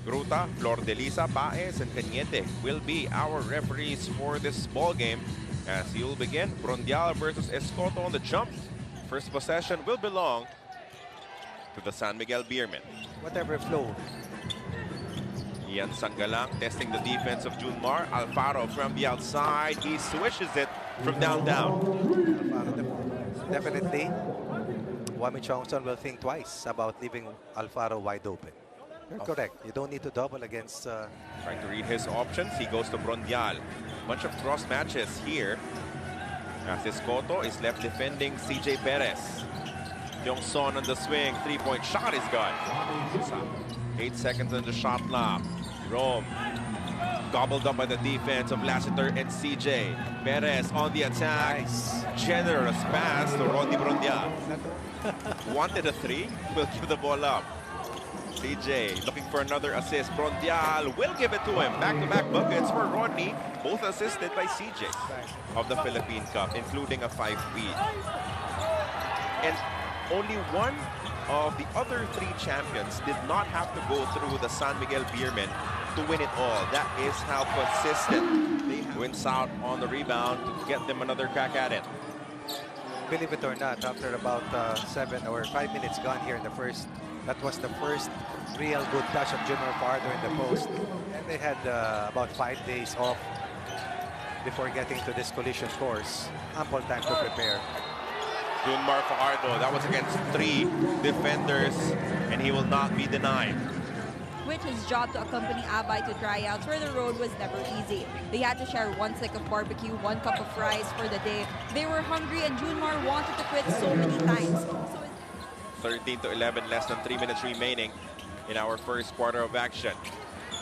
Gruta, Flor de Lisa, Baez, and Cañete will be our referees for this ball game. As you'll begin, Brondial versus Escoto on the jump. First possession will belong to the San Miguel Beermen. Whatever flow. Ian Sangalang testing the defense of Junmar. Alfaro from the outside. He swishes it from down. Definitely, Wami Chongson will think twice about leaving Alfaro wide open. You're correct. You don't need to double against... Trying to read his options. He goes to Brondial. Bunch of cross matches here. As Escoto is left defending CJ Perez. Yongson on the swing. Three-point shot is gone. 8 seconds on the shot clock. Rome gobbled up by the defense of Lassiter and CJ. Perez on the attack. Nice. Generous pass to Rodney Brondial. Wanted a three. Will give the ball up. CJ looking for another assist. Brondial will give it to him. Back-to-back buckets for Rodney. Both assisted by CJ of the Philippine Cup, including a 5-feed. And only one of the other 3 champions did not have to go through the San Miguel Beermen to win it all. That is how consistent they wins out on the rebound to get them another crack at it. Believe it or not, after about 7 or 5 minutes gone here in the first, that was the first real good touch of Junior Pardo in the post. And they had about 5 days off before getting to this collision course. Ample time to prepare. Junmar Fajardo, that was against 3 defenders, and he will not be denied. Quit his job to accompany Abay to tryouts where the road was never easy. They had to share 1 stick of barbecue, 1 cup of rice for the day. They were hungry and Junmar wanted to quit so many times. 13-11, less than 3 minutes remaining in our first quarter of action.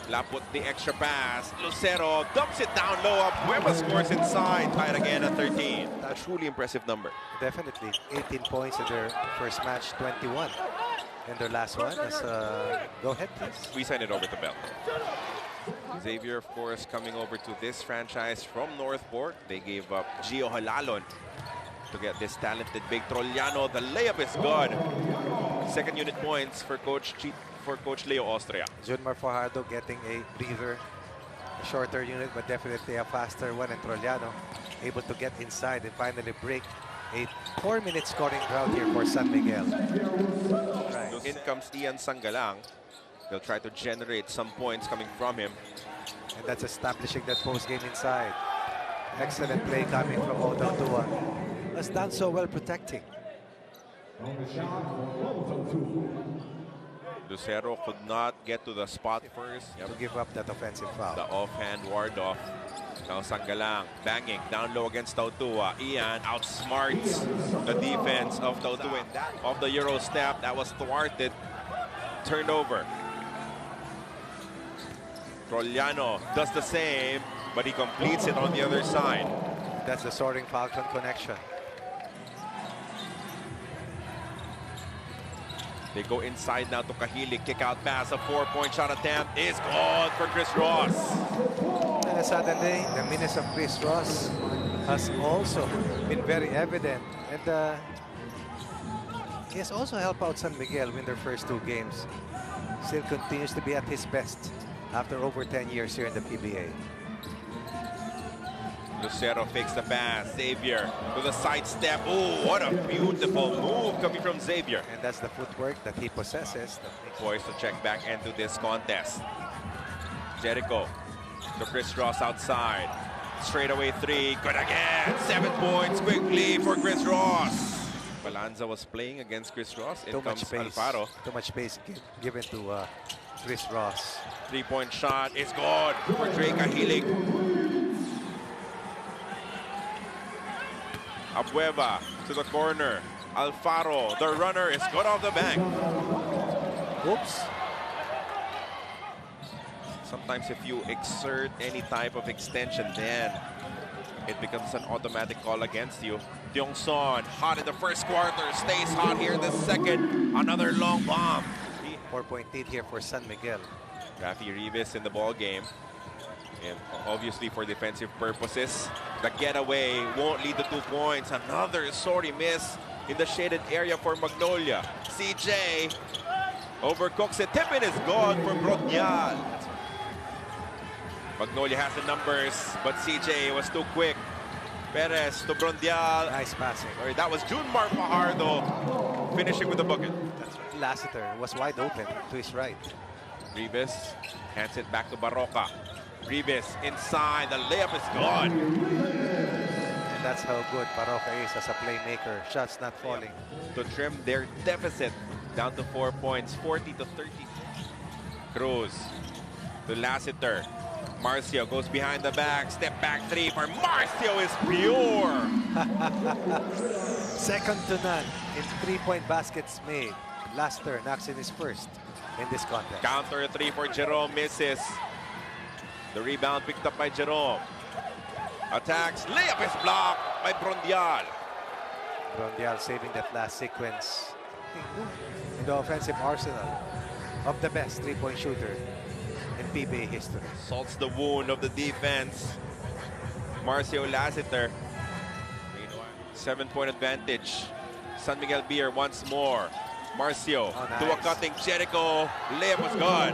Laput the extra pass. Lucero dumps it down low. Abueva scores inside. Tied again at 13. A truly impressive number. Definitely. 18 points in their first match, 21 in their last one. Go ahead, please. We send it over to Bell. Xavier, of course, coming over to this franchise from Northport. They gave up Gio Halalon to get this talented big Trollano. The layup is good. Second unit points for Coach Leo Austria. Junmar Fajardo getting a breather, a shorter unit, but definitely a faster one. And Trollano able to get inside and finally break a 4-minute scoring drought here for San Miguel. Right. In comes Ian Sangalang. They'll try to generate some points coming from him. And that's establishing that post game inside. Excellent play coming from Otto Tua. Has done so well protecting. Lucero could not get to the spot first. To give up that offensive foul. The offhand ward off. Now Sangalang banging down low against Tautua. Ian outsmarts the defense of Tautua. Of the Euro step that was thwarted. Turned over. Trollano does the same, but he completes it on the other side. That's the Soaring Falcon connection. They go inside now to Kahilig. Kick out pass. A 4-point shot attempt is good for Chris Ross. And suddenly, the minutes of Chris Ross has also been very evident. And he has also helped out San Miguel win their first 2 games. Still continues to be at his best after over 10 years here in the PBA. Lucero fakes the pass. Xavier with a sidestep. Oh, what a beautiful move coming from Xavier. And that's the footwork that he possesses. Poised to check back into this contest. Jericho to Chris Ross outside. Straightaway 3. Good again. 7 points quickly for Chris Ross. Balanza was playing against Chris Ross. In comes Alfaro. Too much space given to Chris Ross. 3-point shot is good for Trey Kahilig. Abueva to the corner. Alfaro, the runner, is good off the bank. Oops. Sometimes if you exert any type of extension, then it becomes an automatic call against you. Tiongson, hot in the first quarter, stays hot here in the second. Another long bomb. 4-point lead here for San Miguel. Rafi Rivas in the ball game. And obviously for defensive purposes, the getaway won't lead to 2 points. Another sorry miss in the shaded area for Magnolia. CJ Overcooks it. Tip in is good for Bronyal. Magnolia has the numbers, but CJ was too quick. Perez to Bronyal. Nice passing. Sorry, that was Junmar Fajardo finishing with the bucket. That's right. Lassiter was wide open to his right. Ribes hands it back to Barroca. Ribes inside. The layup is good. And that's how good Barroca is as a playmaker. Shots not falling. To trim their deficit down to 4 points, 40 to 30. Cruz to Lassiter. Marcio goes behind the back. Step back three for Marcio is pure. Second to none in three-point baskets made. Lassiter knocks in his first in this contest. Counter three for Jerome, misses. The rebound picked up by Jerome. Attacks, layup is blocked by Bronyal. Bronyal saving that last sequence in the offensive arsenal of the best three-point shooter in PBA history. Salts the wound of the defense. Marcio Lassiter. 7-point advantage. San Miguel Beer once more. Marcio to a cutting Jericho. Layup was good.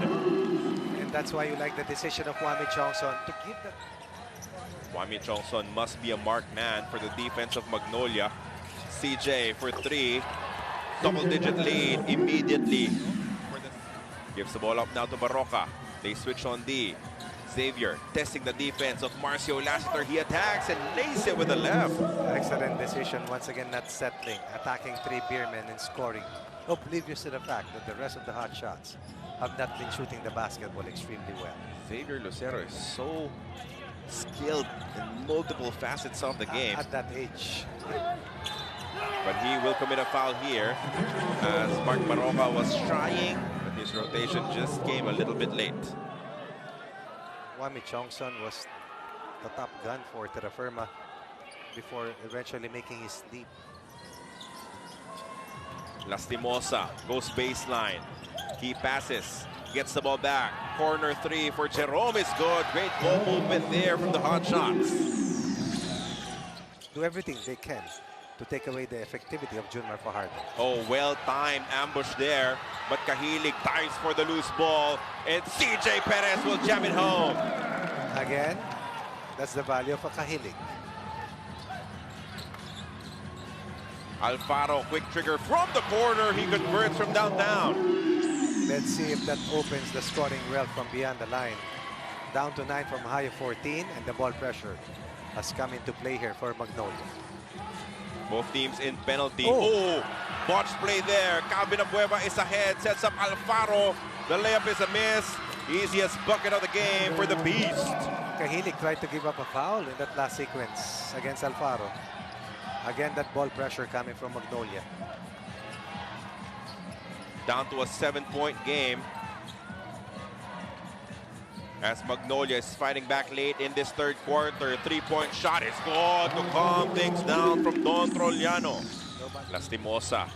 And that's why you like the decision of Kwame Chongson to give the... Kwame Chongson must be a marked man for the defense of Magnolia. CJ for three. Double-digit lead immediately. Gives the ball up now to Barroca. They switch on D. Xavier testing the defense of Marcio Lassiter. He attacks and lays it with the left. Excellent decision. Once again, not settling. Attacking three Beermen and scoring. Oblivious to the fact that the rest of the hot shots have not been shooting the basketball extremely well. Xavier Lucero is so skilled in multiple facets of the game. At that age. But he will commit a foul here as Mark Barroca was trying, but his rotation just came a little bit late. Kwame Chongson was the top gun for Terra Firma before eventually making his leap. Lastimosa goes baseline. He passes, gets the ball back. Corner three for Jerome is good. Great ball movement there from the Hotshots. Do everything they can to take away the effectivity of Junmar Fajardo. Oh, well-timed ambush there. But Kahilig dives for the loose ball. And CJ Perez will jam it home. Again, that's the value of a Kahilig. Alfaro, quick trigger from the corner. He converts from downtown. Let's see if that opens the scoring well from beyond the line. Down to 9 from a high of 14, and the ball pressure has come into play here for Magnolia. Both teams in penalty. Oh, botched play there. Calvin Abueva is ahead, sets up Alfaro. The layup is a miss. Easiest bucket of the game for the Beast. Kahilig tried to give up a foul in that last sequence against Alfaro. Again, that ball pressure coming from Magnolia. Down to a 7-point game. As Magnolia is fighting back late in this third quarter. Three-point shot is good to calm things down from Don Troliano. Lastimosa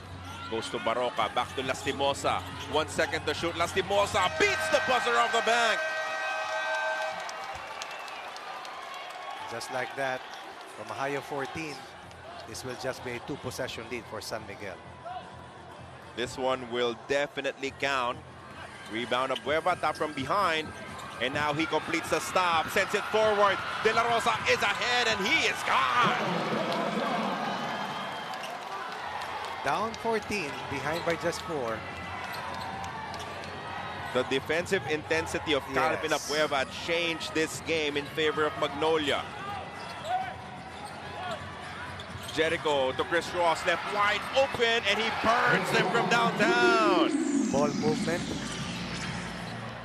goes to Barroca. Back to Lastimosa. 1 second to shoot. Lastimosa beats the buzzer off the bank. Just like that, from a high of 14, this will just be a 2-possession lead for San Miguel. This one will definitely count. Rebound of Abueva, tap from behind. And now he completes the stop, sends it forward. De La Rosa is ahead and he is gone. Down 14, behind by just 4. The defensive intensity of Calvin Abueva changed this game in favor of Magnolia. Jericho to Chris Ross, left wide open, and he burns them from downtown. Ball movement.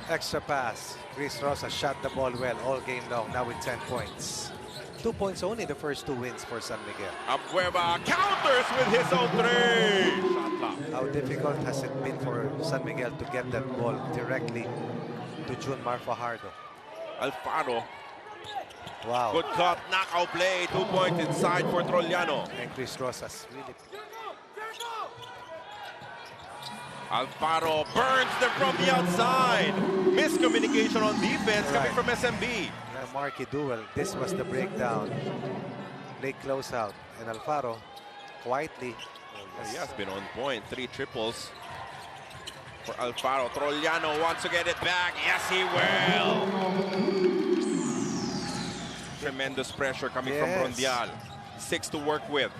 Extra pass. Chris Ross has shot the ball well all game long, now with 10 points. 2 points only the first 2 wins for San Miguel. Abueva counters with his own three. Shot clock. How difficult has it been for San Miguel to get that ball directly to Junmar Fajardo? Alfaro. Wow. Good cut, knockout play. 2 points inside for Troliano. And Chris Ross has really... Alfaro burns them from the outside. Miscommunication on defense coming from SMB. Yeah, Marquee duel. This was the breakdown. Late closeout. And Alfaro quietly. He has been on point. 3 triples. for Alfaro. Trollano wants to get it back. Yes, he will. Tremendous pressure coming from Brondial. 6 to work with.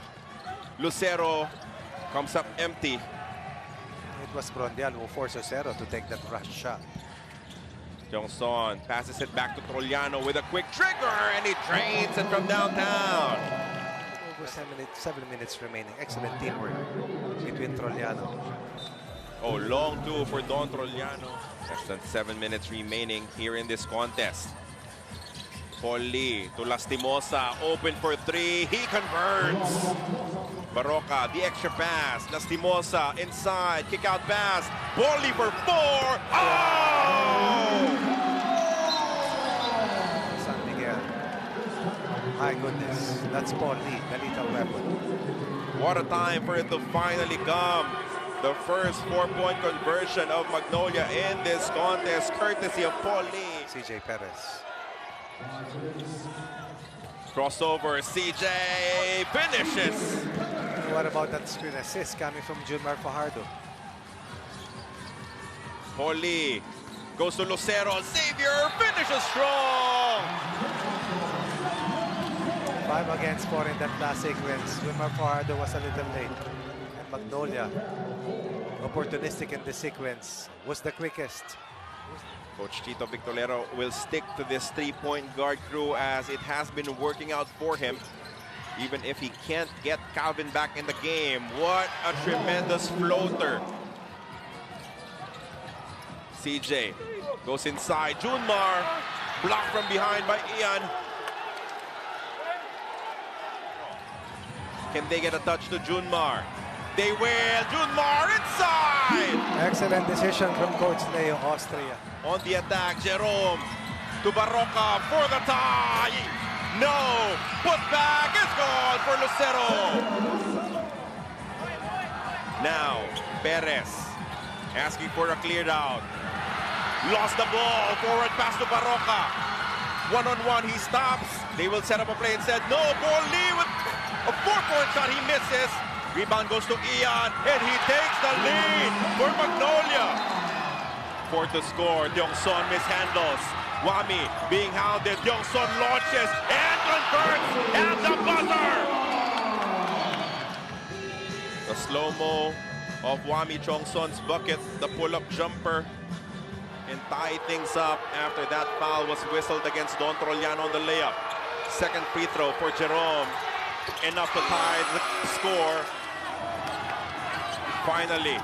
Lucero comes up empty. It was Brondial who forced Lucero to take that rush shot. Johnson passes it back to Trollano with a quick trigger, and he drains it from downtown. Over 7 minutes remaining. Excellent teamwork between Trollano. Oh, long two for Don Trollano. Less than 7 minutes remaining here in this contest. Paul Lee to Lastimosa, open for 3. He converts. Barroca, the extra pass. Lastimosa inside, kick out pass. Paul Lee for 4. Oh! San Miguel. My goodness, that's Paul Lee, the lethal weapon. What a time for it to finally come. The first 4-point conversion of Magnolia in this contest, courtesy of Paul Lee. CJ Perez. Crossover, CJ finishes. What about that screen assist coming from Junmar Fajardo? Paul Lee goes to Lucero. Xavier finishes strong. 5 against 4 in that last sequence. Junmar Fajardo was a little late. And Magnolia, opportunistic in the sequence, was the quickest. Coach Chito Victorero will stick to this 3-point guard crew as it has been working out for him. Even if he can't get Calvin back in the game. What a tremendous floater. CJ goes inside. Junmar blocked from behind by Ian. Can they get a touch to Junmar? They will. Junmar inside. Excellent decision from Coach Leo, Austria. On the attack, Jerome to Barroca for the tie. No, put back is gone for Lucero. Now, Perez asking for a clear out. Lost the ball, forward pass to Barroca. One-on-one, he stops. They will set up a play instead. No, Paul Lee with a 4-point shot, he misses. Rebound goes to Ian, and he takes the lead for Magnolia. 4 to score, Diongson mishandles. Wami being hounded, Diongson launches and converts at the buzzer. The slow-mo of Wami Chongson's bucket, the pull-up jumper, and tie things up after that foul was whistled against Don Trollano on the layup. Second free throw for Jerome, enough to tie the score. Finally,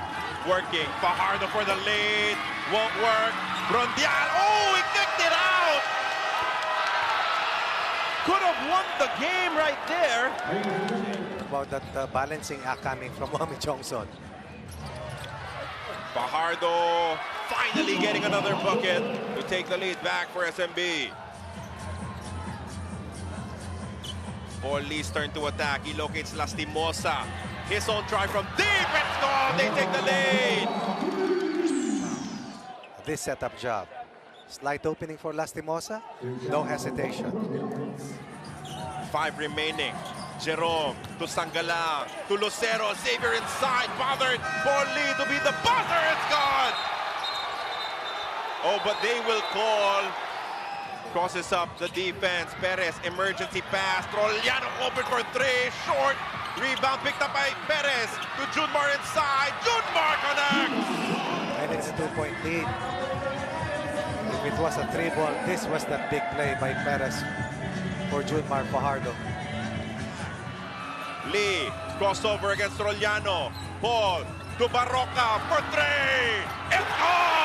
working, Fajardo for the lead, won't work. Brondial, oh, he kicked it out! Could have won the game right there. About that balancing act coming from Wami Chongson. Fajardo finally getting another bucket to take the lead back for SMB. Paul Lee's turn to attack. He locates Lastimosa. His own try from deep. It's gone. They take the lead. This setup job. Slight opening for Lastimosa. No hesitation. 5 remaining. Jerome to Sangala, to Lucero. Xavier inside. Bothered. Paul Lee to be the buzzer. It's gone. Oh, but they will call. Crosses up the defense. Perez, emergency pass. Trollano open for 3. Short. Rebound picked up by Perez to Junmar inside. Junmar connects. And it's a 2-point lead. If it was a 3-ball, this was the big play by Perez for Junmar Fajardo. Lee, crossover against Trollano. Paul to Barroca for 3. It's gone!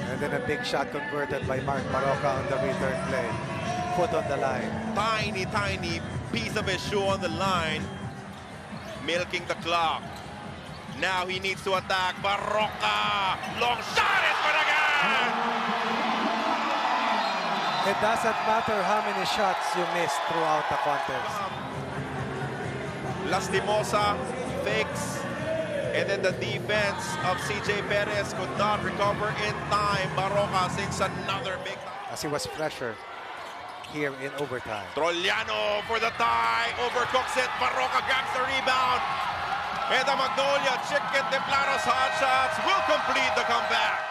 And then a big shot converted by Mark Barroca on the return play. Foot on the line. Tiny, tiny piece of his shoe on the line. Milking the clock. Now he needs to attack. Barroca. Long shot is good again. It doesn't matter how many shots you miss throughout the contest. Lastimosa fakes. And then the defense of CJ Perez could not recover in time. Barroca sinks another big time. As he was pressure here in overtime. Trollano for the tie. Overcooks it. Barroca grabs the rebound. And the Magnolia Chicken Templanos Hotshots will complete the comeback.